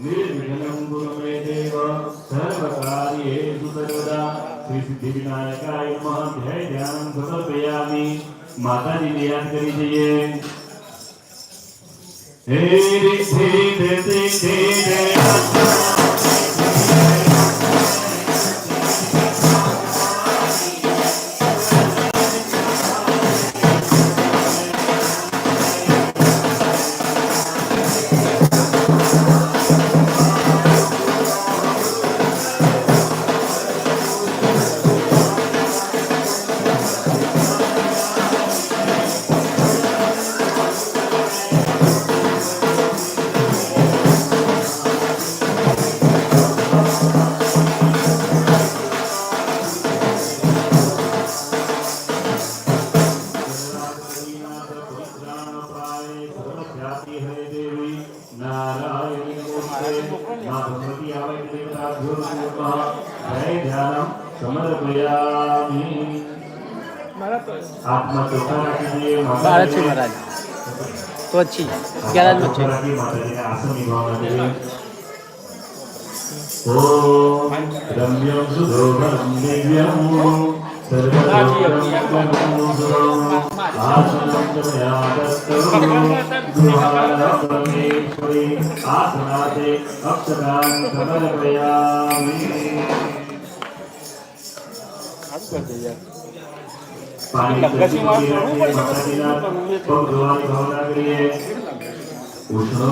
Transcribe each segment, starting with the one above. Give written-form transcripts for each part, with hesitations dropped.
निर्विघ्नं कुरु मे देव सर्वकार्येषु सर्वदा श्री सिद्धिविनायकाय नमः ध्याय ध्यानं समर्पयामि। माता जी ने याद करी चाहिए हे आत्मा चौथा रखिए महाराज तो अच्छी 11 में अच्छी ओम रम्यं सुधोभरं दिव्यं आसनं मया दत्तं गृहाणपरमेश्वरी आसनाते अक्षतां समर्पयामि। पानी भगवान भावना करिए उष्णो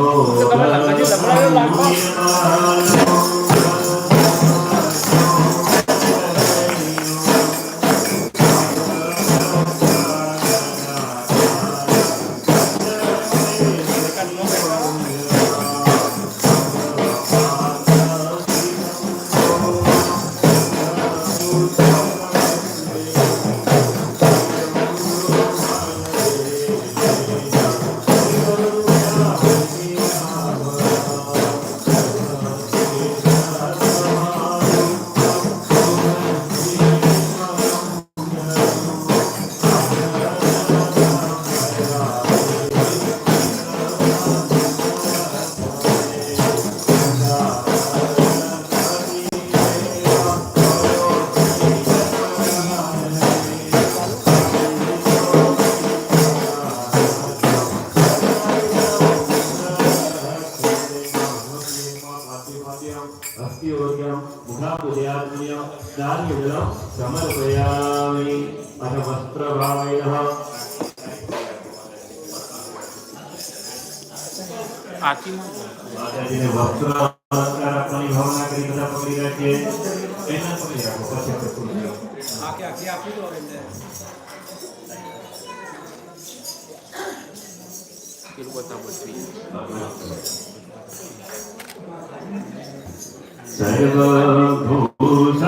समर्पयामि अथ वस्त्रभावेन माताजी ने वस्त्र अपनी भावना करी બધા પકડી રાખીએ એના પકડી રાખો પછી આપણે પૂરું આકે આકે આપી દો એમને કેલું બતાવો છે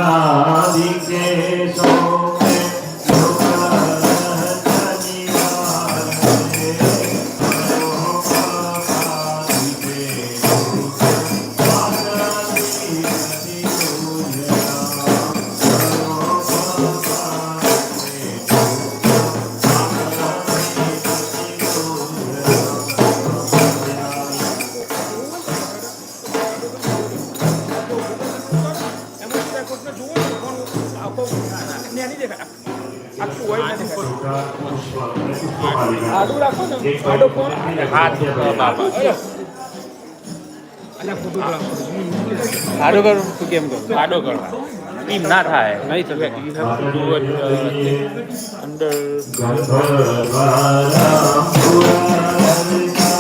सर्वभूषादिके सोमे આડો કરું તું કેમ કરું આડો કરવા એમ ના થાય નહીં થશે અંદર